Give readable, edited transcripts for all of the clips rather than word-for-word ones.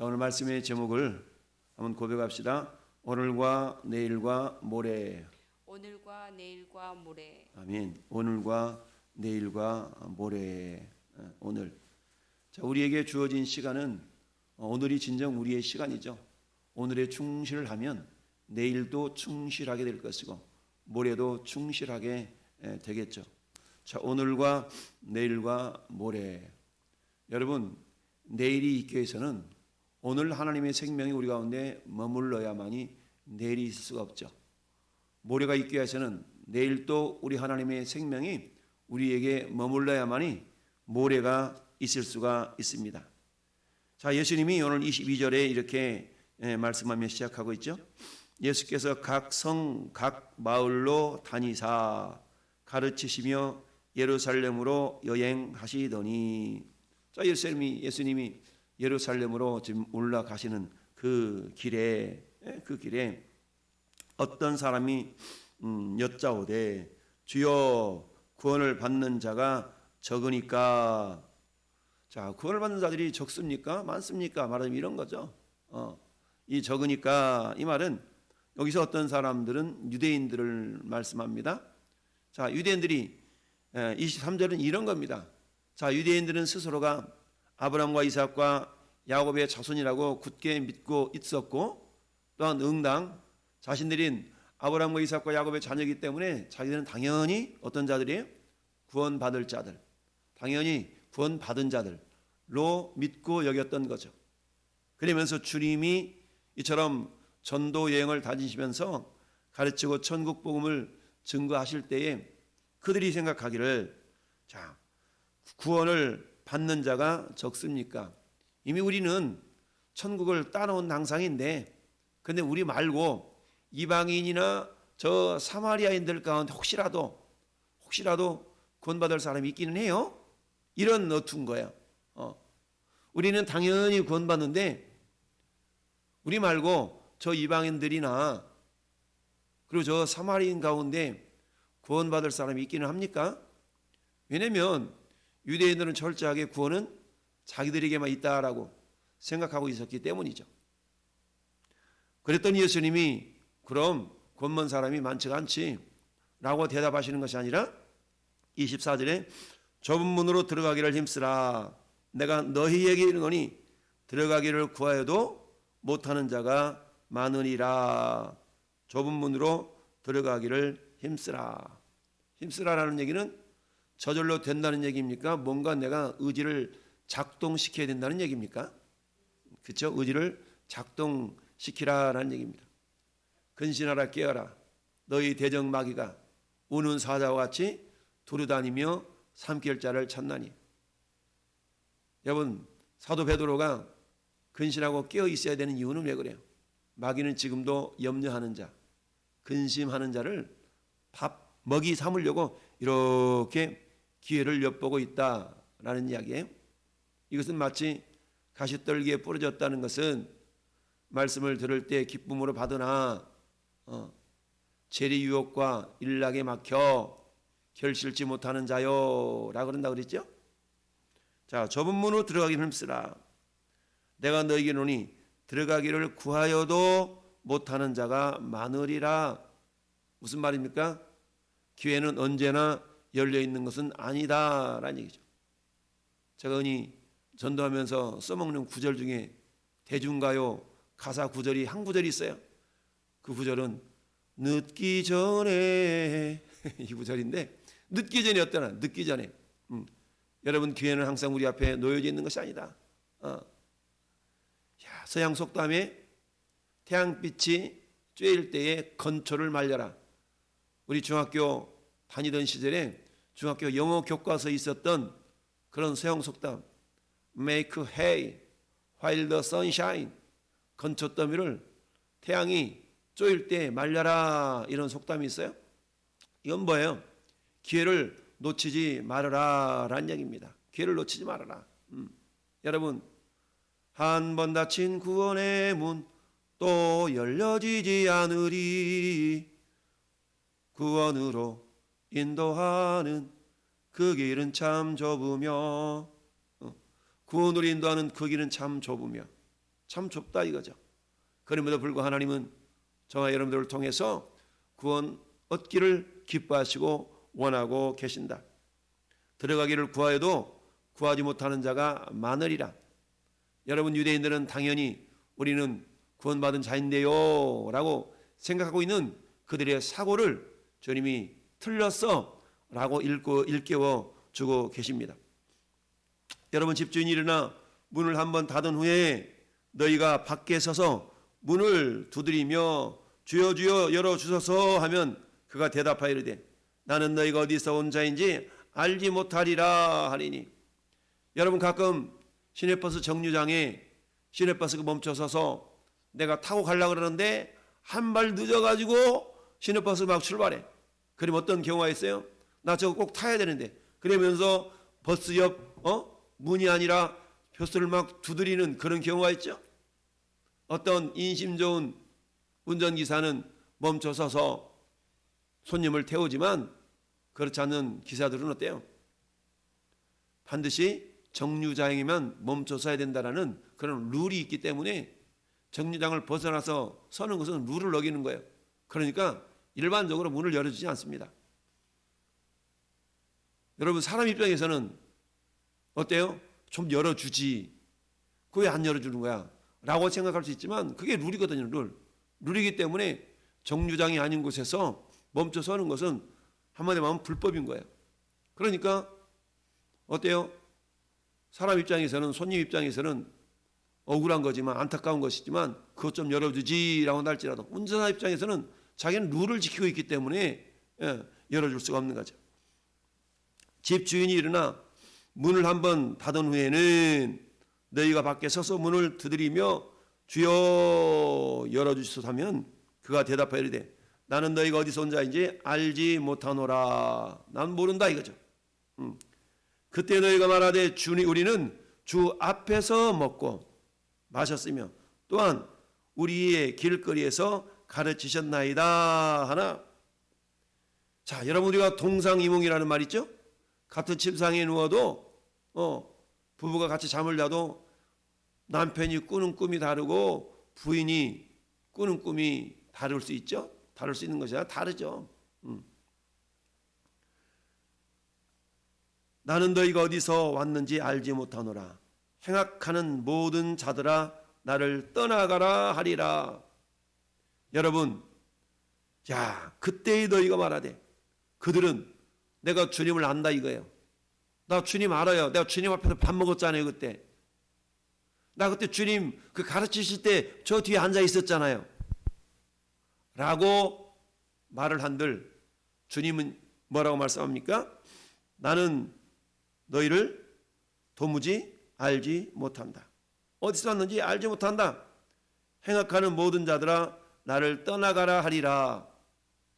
자, 오늘 말씀의 제목을 한번 고백합시다. 오늘과 내일과 모레. 오늘과 내일과 모레. 아멘. 오늘과 내일과 모레. 오늘. 자, 우리에게 주어진 시간은 오늘이 진정 우리의 시간이죠. 오늘에 충실을 하면 내일도 충실하게 될 것이고 모레도 충실하게 되겠죠. 자, 오늘과 내일과 모레. 여러분, 내일이 있기 위해서는 오늘 하나님의 생명이 우리 가운데 머물러야만이 내일이 있을 수가 없죠. 모레가 있기 위해서는 내일 또 우리 하나님의 생명이 우리에게 머물러야만이 모레가 있을 수가 있습니다. 자, 예수님이 오늘 22절에 이렇게 말씀하며 시작하고 있죠. 예수께서 각 성, 각 마을로 다니사 가르치시며 예루살렘으로 여행하시더니. 자, 예수님이 예루살렘으로 지금 올라가시는 그 길에 어떤 사람이 여짜오되 주여 구원을 받는 자가 적으니까. 자, 구원을 받는 자들이 적습니까? 많습니까? 말하자면 이런 거죠. 이 적으니까, 이 말은 여기서 어떤 사람들은 유대인들을 말씀합니다. 자, 유대인들이 23절은 이런 겁니다. 자, 유대인들은 스스로가 아브라함과 이삭과 야곱의 자손이라고 굳게 믿고 있었고, 또한 응당 자신들인 아브라함과 이삭과 야곱의 자녀이기 때문에 자기들은 당연히 어떤 자들이에요? 구원받을 자들, 당연히 구원받은 자들로 믿고 여겼던 거죠. 그러면서 주님이 이처럼 전도 여행을 다니시면서 가르치고 천국 복음을 증거하실 때에 그들이 생각하기를, 자, 구원을 받는 자가 적습니까? 이미 우리는 천국을 따놓은 당상인데, 근데 우리 말고 이방인이나 저 사마리아인들 가운데 혹시라도 구원받을 사람이 있기는 해요? 이런 어투인 거예요. 우리는 당연히 구원받는데 우리 말고 저 이방인들이나 그리고 저 사마리아인 가운데 구원받을 사람이 있기는 합니까? 왜냐하면 유대인들은 철저하게 구원은 자기들에게만 있다라고 생각하고 있었기 때문이죠. 그랬더니 예수님이 그럼 구원받은 사람이 많지가 않지 라고 대답하시는 것이 아니라 24절에 좁은 문으로 들어가기를 힘쓰라. 내가 너희에게 이르노니 들어가기를 구하여도 못하는 자가 많으리라. 좁은 문으로 들어가기를 힘쓰라. 힘쓰라라는 얘기는 저절로 된다는 얘기입니까? 뭔가 내가 의지를 작동시켜야 된다는 얘기입니까? 그렇죠? 의지를 작동시키라라는 얘기입니다. 근신하라 깨어라. 너희 대적마귀가 우는 사자와 같이 두루다니며 삼킬 자를 찾나니. 여러분, 사도 베드로가 근신하고 깨어 있어야 되는 이유는 왜 그래요? 마귀는 지금도 염려하는 자, 근심하는 자를 밥 먹이 삼으려고 이렇게 기회를 엿보고 있다라는 이야기예요. 이것은 마치 가시떨기에 부러졌다는 것은 말씀을 들을 때 기쁨으로 받으나 재리 유혹과 일락에 막혀 결실치 못하는 자요 라고 그런다 그랬죠. 자, 좁은 문으로 들어가기를 힘쓰라. 내가 너에게 노니 들어가기를 구하여도 못하는 자가 많으리라. 무슨 말입니까? 기회는 언제나 열려있는 것은 아니다라는 얘기죠. 제가 흔히 전도하면서 써먹는 구절 중에 대중가요 가사 구절이 한 구절이 있어요. 그 구절은 늦기 전에 이 구절인데, 늦기 전이 어떠나? 늦기 전에. 여러분, 기회는 항상 우리 앞에 놓여져 있는 것이 아니다. 서양 속담에 태양빛이 쬐일 때에 건초를 말려라. 우리 중학교 다니던 시절에 중학교 영어 교과서에 있었던 그런 서양 속담, Make hay while the sun shine. 건초더미를 태양이 쪼일 때 말려라, 이런 속담이 있어요. 이건 뭐예요? 기회를 놓치지 말아라 라는 얘기입니다. 기회를 놓치지 말아라. 여러분, 한 번 닫힌 구원의 문 또 열려지지 않으리. 구원으로 인도하는 그 길은 참 좁으며, 구원으로 인도하는 그 길은 참 좁으며 참 좁다 이거죠. 그럼에도 불구하고 하나님은 저와 여러분들을 통해서 구원 얻기를 기뻐하시고 원하고 계신다. 들어가기를 구하여도 구하지 못하는 자가 많으리라. 여러분 유대인들은 당연히 우리는 구원받은 자인데요 라고 생각하고 있는 그들의 사고를 주님이 틀렸어 라고 일깨워 주고 계십니다. 여러분 집주인이 일어나 문을 한번 닫은 후에 너희가 밖에 서서 문을 두드리며 주여 주여 열어주소서 하면 그가 대답하이르되 나는 너희가 어디서 온 자인지 알지 못하리라 하리니. 여러분 가끔 시내버스 정류장에 시내버스가 멈춰서서 내가 타고 가려고 그러는데 한 발 늦어가지고 시내버스 막 출발해. 그럼 어떤 경우가 있어요? 나 저거 꼭 타야 되는데 그러면서 버스 옆 문이 아니라 벼슬을 막 두드리는 그런 경우가 있죠. 어떤 인심 좋은 운전기사는 멈춰서서 손님을 태우지만 그렇지 않는 기사들은 어때요? 반드시 정류장에만 멈춰서야 된다라는 그런 룰이 있기 때문에 정류장을 벗어나서 서는 것은 룰을 어기는 거예요. 그러니까 일반적으로 문을 열어주지 않습니다. 여러분 사람 입장에서는 어때요? 좀 열어주지. 그거 왜 안 열어주는 거야? 라고 생각할 수 있지만 그게 룰이거든요. 룰이기 때문에 정류장이 아닌 곳에서 멈춰 서는 것은 한마디로 하면 불법인 거예요. 그러니까 어때요? 사람 입장에서는 손님 입장에서는 억울한 거지만 안타까운 것이지만 그것 좀 열어주지라고 할지라도 운전자 입장에서는 자기는 룰을 지키고 있기 때문에 열어줄 수가 없는 거죠. 집 주인이 일어나 문을 한번 닫은 후에는 너희가 밖에 서서 문을 두드리며 주여 열어주시소서 하면 그가 대답하여 이르되 나는 너희가 어디서 온 자인지 알지 못하노라. 난 모른다 이거죠. 그때 너희가 말하되 주니 우리는 주 앞에서 먹고 마셨으며 또한 우리의 길거리에서 가르치셨나이다 하나. 자, 여러분 우리가 동상이몽이라는 말 있죠? 같은 침상에 누워도 부부가 같이 잠을 자도 남편이 꾸는 꿈이 다르고 부인이 꾸는 꿈이 다를 수 있죠? 다를 수 있는 것이 아니라 다르죠. 나는 너희가 어디서 왔는지 알지 못하노라. 행악하는 모든 자들아 나를 떠나가라 하리라. 여러분, 야 그때의 너희가 말하되 그들은 내가 주님을 안다 이거예요. 나 주님 알아요. 내가 주님 앞에서 밥 먹었잖아요 그때. 나 그때 주님 그 가르치실 때 저 뒤에 앉아 있었잖아요. 라고 말을 한들 주님은 뭐라고 말씀합니까? 나는 너희를 도무지 알지 못한다. 어디서 왔는지 알지 못한다. 행악하는 모든 자들아 나를 떠나가라 하리라.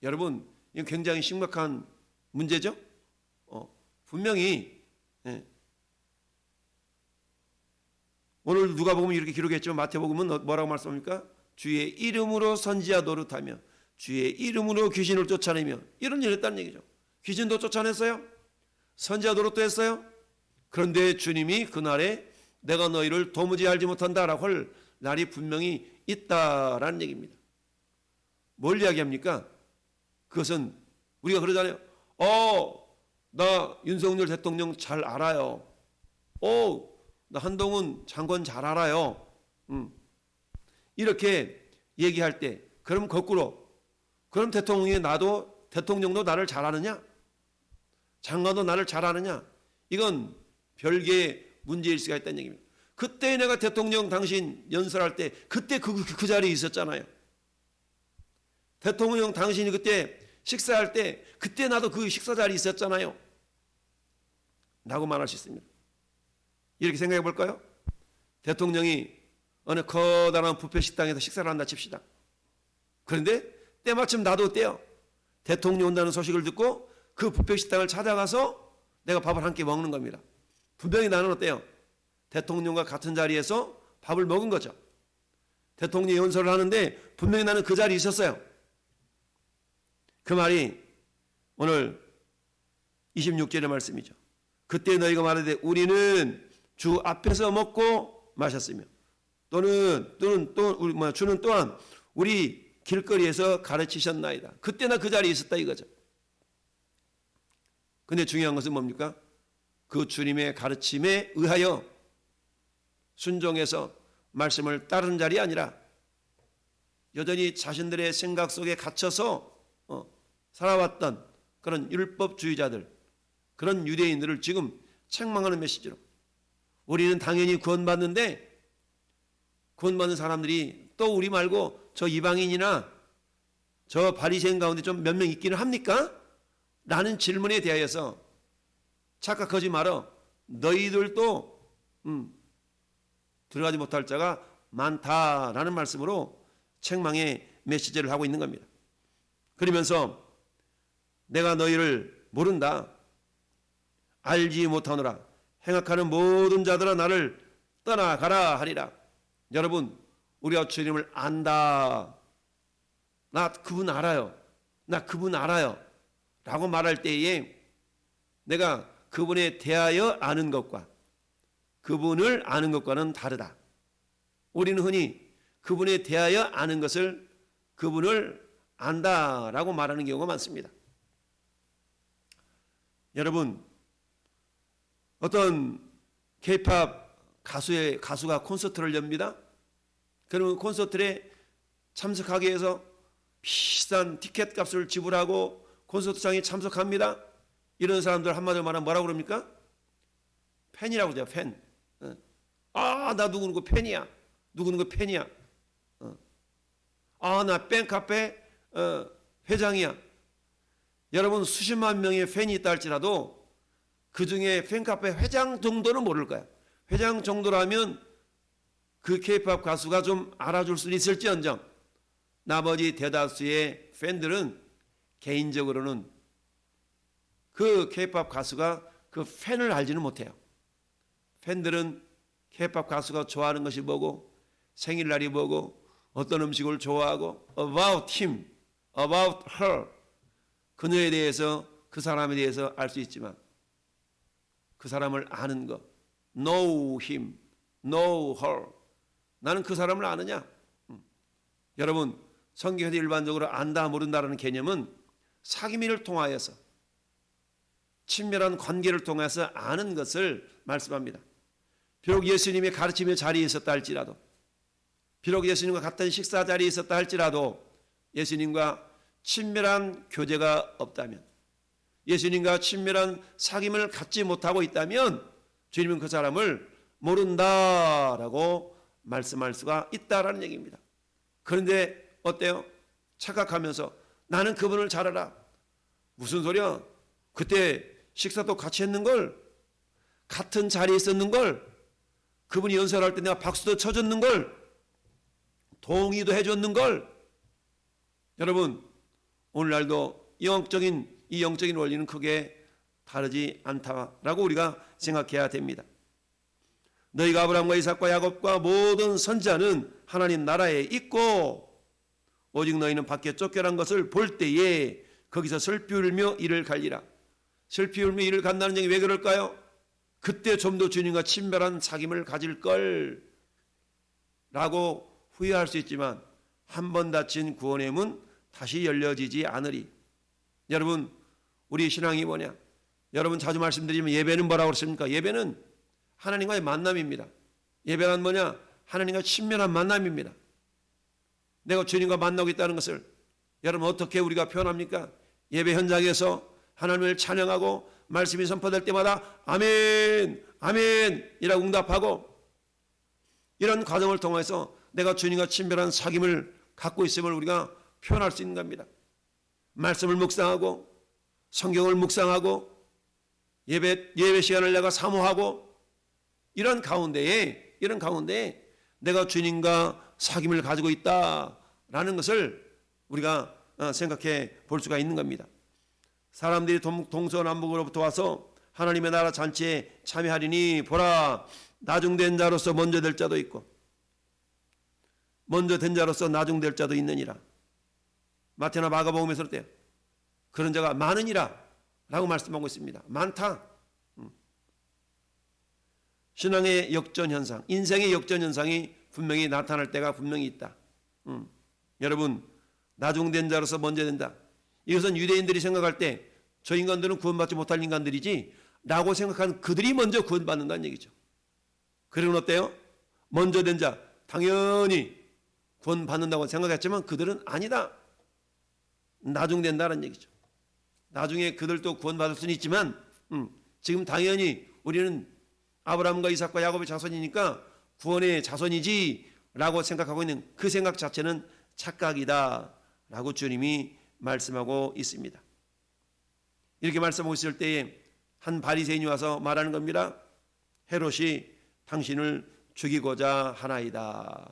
여러분 이건 굉장히 심각한 문제죠. 분명히 오늘 누가복음이 이렇게 기록했지만 마태복음은 뭐라고 말씀합니까? 주의 이름으로 선지자 노릇하며 주의 이름으로 귀신을 쫓아내며 이런 일을 했다는 얘기죠. 귀신도 쫓아냈어요. 선지자 노릇도 했어요. 그런데 주님이 그날에 내가 너희를 도무지 알지 못한다라고 할 날이 분명히 있다라는 얘기입니다. 뭘 이야기합니까? 그것은 우리가 그러잖아요. 나 윤석열 대통령 잘 알아요. 나 한동훈 장관 잘 알아요. 이렇게 얘기할 때 그럼 거꾸로 그럼 대통령도 나를 잘 아느냐? 장관도 나를 잘 아느냐? 이건 별개의 문제일 수가 있다는 얘기입니다. 그때 내가 대통령 당신 연설할 때 그때 그 자리에 있었잖아요. 대통령 당신이 그때 식사할 때 그때 나도 그 식사 자리에 있었잖아요. 라고 말할 수 있습니다. 이렇게 생각해 볼까요? 대통령이 어느 커다란 뷔페 식당에서 식사를 한다 칩시다. 그런데 때마침 나도 어때요? 대통령이 온다는 소식을 듣고 그 뷔페 식당을 찾아가서 내가 밥을 함께 먹는 겁니다. 분명히 나는 어때요? 대통령과 같은 자리에서 밥을 먹은 거죠. 대통령이 연설을 하는데 분명히 나는 그 자리에 있었어요. 그 말이 오늘 26절의 말씀이죠. 그때 너희가 말하되 우리는 주 앞에서 먹고 마셨으며 주는 또한 우리 길거리에서 가르치셨나이다. 그때나 그 자리에 있었다 이거죠. 근데 중요한 것은 뭡니까? 그 주님의 가르침에 의하여 순종해서 말씀을 따르는 자리가 아니라 여전히 자신들의 생각 속에 갇혀서 살아왔던 그런 율법주의자들, 그런 유대인들을 지금 책망하는 메시지로 우리는 당연히 구원받는데 구원받는 사람들이 또 우리 말고 저 이방인이나 저 바리새인 가운데 좀 몇 명 있기는 합니까? 라는 질문에 대하여서 착각하지 말어. 너희들도 들어가지 못할 자가 많다라는 말씀으로 책망의 메시지를 하고 있는 겁니다. 그러면서 내가 너희를 모른다. 알지 못하노라. 행악하는 모든 자들아 나를 떠나가라 하리라. 여러분, 우리가 주님을 안다. 나 그분 알아요. 나 그분 알아요. 라고 말할 때에 내가 그분에 대하여 아는 것과 그분을 아는 것과는 다르다. 우리는 흔히 그분에 대하여 아는 것을 그분을 안다라고 말하는 경우가 많습니다. 여러분, 어떤 K-팝 가수가 콘서트를 엽니다. 그러면 콘서트에 참석하기 위해서 비싼 티켓 값을 지불하고 콘서트장에 참석합니다. 이런 사람들 한마디로 말하면 뭐라고 그럽니까? 팬이라고 그러죠. 팬. 아, 나 누구누구 팬이야. 누구누구 팬이야. 아, 나 팬카페 회장이야. 여러분, 수십만 명의 팬이 있다 할지라도 그 중에 팬카페 회장 정도는 모를 거야. 회장 정도라면 그 K-팝 가수가 좀 알아줄 수는 있을지언정 나머지 대다수의 팬들은 개인적으로는 그 K-팝 가수가 그 팬을 알지는 못해요. 팬들은 K-팝 가수가 좋아하는 것이 뭐고 생일날이 뭐고 어떤 음식을 좋아하고 about him, about her 그녀에 대해서 그 사람에 대해서 알 수 있지만 그 사람을 아는 것 know him, know her 나는 그 사람을 아느냐? 여러분 성경에서 일반적으로 안다 모른다라는 개념은 사귐을 통하여서 친밀한 관계를 통해서 아는 것을 말씀합니다. 비록 예수님의 가르침의 자리에 있었다 할지라도 비록 예수님과 같은 식사 자리에 있었다 할지라도 예수님과 친밀한 교제가 없다면 예수님과 친밀한 사귐을 갖지 못하고 있다면 주님은 그 사람을 모른다라고 말씀할 수가 있다라는 얘기입니다. 그런데 어때요? 착각하면서 나는 그분을 잘 알아. 무슨 소리야? 그때 식사도 같이 했는 걸 같은 자리에 있었는 걸 그분이 연설할 때 내가 박수도 쳐줬는 걸 동의도 해줬는 걸 여러분 오늘날도 이 영적인 원리는 크게 다르지 않다라고 우리가 생각해야 됩니다. 너희가 아브라함과 이삭과 야곱과 모든 선지자는 하나님 나라에 있고 오직 너희는 밖에 쫓겨난 것을 볼 때에 거기서 슬피 울며 이를 갈리라. 슬피 울며 이를 간다는 얘기 왜 그럴까요? 그때 좀 더 주님과 친밀한 사귐을 가질 걸 라고 후회할 수 있지만 한 번 닫힌 구원의 문 다시 열려지지 않으리. 여러분 우리 신앙이 뭐냐? 여러분 자주 말씀드리면 예배는 뭐라고 그랬습니까? 예배는 하나님과의 만남입니다. 예배란 뭐냐? 하나님과 친밀한 만남입니다. 내가 주님과 만나고 있다는 것을 여러분 어떻게 우리가 표현합니까? 예배 현장에서 하나님을 찬양하고 말씀이 선포될 때마다 아멘 아멘 이라고 응답하고 이런 과정을 통해서 내가 주님과 친밀한 사귐을 갖고 있음을 우리가 표현할 수 있는 겁니다. 말씀을 묵상하고 성경을 묵상하고 예배 시간을 내가 사모하고 이런 가운데에 내가 주님과 사귐을 가지고 있다라는 것을 우리가 생각해 볼 수가 있는 겁니다. 사람들이 동서남북으로부터 와서 하나님의 나라 잔치에 참여하리니 보라 나중된 자로서 먼저 될 자도 있고 먼저 된 자로서 나중될 자도 있느니라. 마태나 마가복음에서 그때요. 그런 자가 많으니라 라고 말씀하고 있습니다. 많다. 신앙의 역전현상, 인생의 역전현상이 분명히 나타날 때가 분명히 있다. 여러분, 나중된 자로서 먼저 된다. 이것은 유대인들이 생각할 때 저 인간들은 구원받지 못할 인간들이지 라고 생각하는 그들이 먼저 구원받는다는 얘기죠. 그리고 어때요? 먼저 된 자 당연히 구원받는다고 생각했지만 그들은 아니다. 나중된다는 얘기죠. 나중에 그들도 구원받을 수는 있지만 지금 당연히 우리는 아브라함과 이삭과 야곱의 자손이니까 구원의 자손이지 라고 생각하고 있는 그 생각 자체는 착각이다 라고 주님이 말씀하고 있습니다. 이렇게 말씀하고 있을 때에 한 바리새인이 와서 말하는 겁니다. 헤롯이 당신을 죽이고자 하나이다.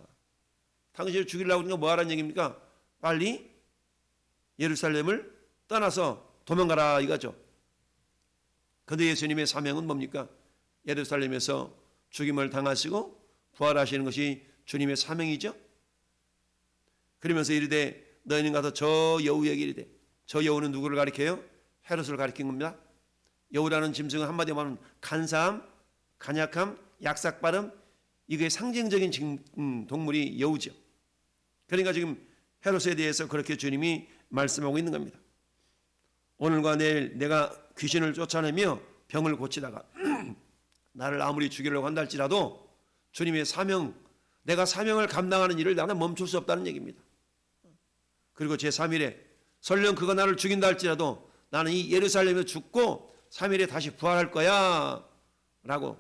당신을 죽이려고 하는 건 뭐 하라는 얘기입니까? 빨리 예루살렘을 떠나서 도망가라 이거죠. 그런데 예수님의 사명은 뭡니까? 예루살렘에서 죽임을 당하시고 부활하시는 것이 주님의 사명이죠. 그러면서 이르되 너희는 가서 저 여우에게 이르되, 저 여우는 누구를 가리켜요? 헤롯을 가리킨 겁니다. 여우라는 짐승은 한마디로 말하면 간사함, 간약함, 약삭빠름, 이게 상징적인 동물이 여우죠. 그러니까 지금 헤롯에 대해서 그렇게 주님이 말씀하고 있는 겁니다. 오늘과 내일 내가 귀신을 쫓아내며 병을 고치다가 나를 아무리 죽이려고 한다 할지라도 주님의 사명, 내가 사명을 감당하는 일을 나는 멈출 수 없다는 얘기입니다. 그리고 제3일에 설령 그가 나를 죽인다 할지라도 나는 이 예루살렘에 죽고 3일에 다시 부활할 거야 라고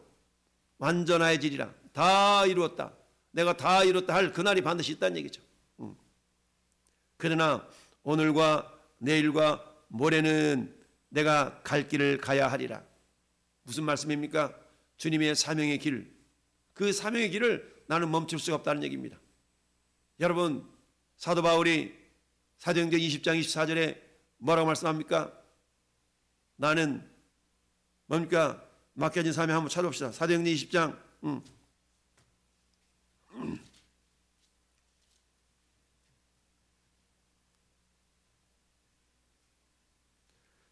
완전해지리라. 다 이루었다. 내가 다 이뤘다 할 그날이 반드시 있다는 얘기죠. 그러나 오늘과 내일과 모레는 내가 갈 길을 가야 하리라. 무슨 말씀입니까? 주님의 사명의 길, 그 사명의 길을 나는 멈출 수가 없다는 얘기입니다. 여러분, 사도 바울이 사도행전 20장 24절에 뭐라고 말씀합니까? 나는 뭡니까? 맡겨진 사명 한번 찾아봅시다. 사도행전 20장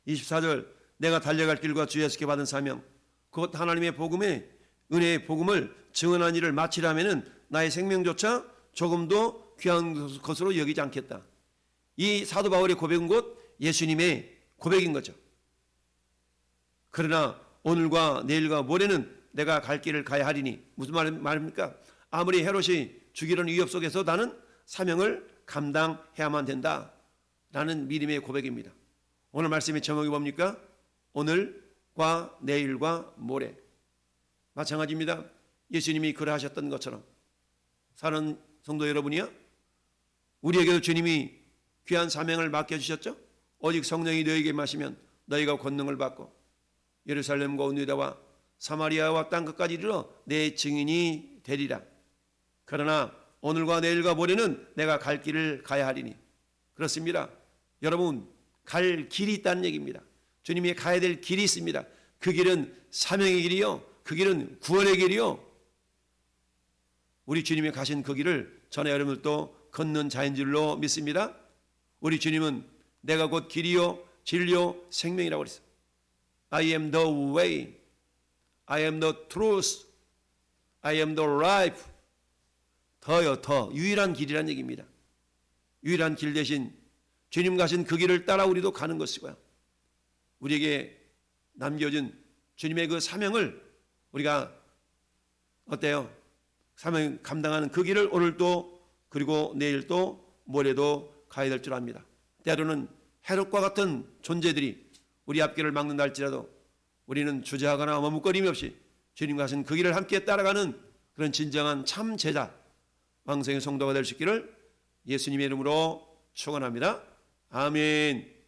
24절, 내가 달려갈 길과 주 예수께 받은 사명, 곧 하나님의 복음의 은혜의 복음을 증언한 일을 마치려면은 나의 생명조차 조금도 귀한 것으로 여기지 않겠다. 이 사도 바울의 고백은 곧 예수님의 고백인 거죠. 그러나 오늘과 내일과 모레는 내가 갈 길을 가야 하리니, 무슨 말입니까? 아무리 헤롯이 죽이려는 위협 속에서 나는 사명을 감당해야만 된다 라는 믿음의 고백입니다. 오늘 말씀의 제목이 뭡니까? 오늘과 내일과 모레. 마찬가지입니다. 예수님이 그러하셨던 것처럼 사는 성도 여러분이요, 우리에게도 주님이 귀한 사명을 맡겨주셨죠. 오직 성령이 너희에게 마시면 너희가 권능을 받고 예루살렘과 온 유다와 사마리아와 땅끝까지 이르러 내 증인이 되리라. 그러나 오늘과 내일과 모레는 내가 갈 길을 가야 하리니. 그렇습니다. 여러분, 갈 길이 있다는 얘기입니다. 주님이 가야 될 길이 있습니다. 그 길은 사명의 길이요, 그 길은 구원의 길이요. 우리 주님이 가신 그 길을 저나 여러분들도 걷는 자인 줄로 믿습니다. 우리 주님은 내가 곧 길이요 진리요 생명이라고 그랬어요. I am the way, I am the truth, I am the life. 더요, 더 유일한 길이란 얘기입니다. 유일한 길 대신 주님 가신 그 길을 따라 우리도 가는 것이고요. 우리에게 남겨진 주님의 그 사명을 우리가 어때요? 사명 감당하는 그 길을 오늘도 그리고 내일도 모레도 가야 될 줄 압니다. 때로는 헤롯과 같은 존재들이 우리 앞길을 막는다 할지라도 우리는 주저하거나 머뭇거림이 없이 주님 가신 그 길을 함께 따라가는 그런 진정한 참 제자, 왕성의 성도가 될 수 있기를 예수님의 이름으로 축원합니다. 아멘.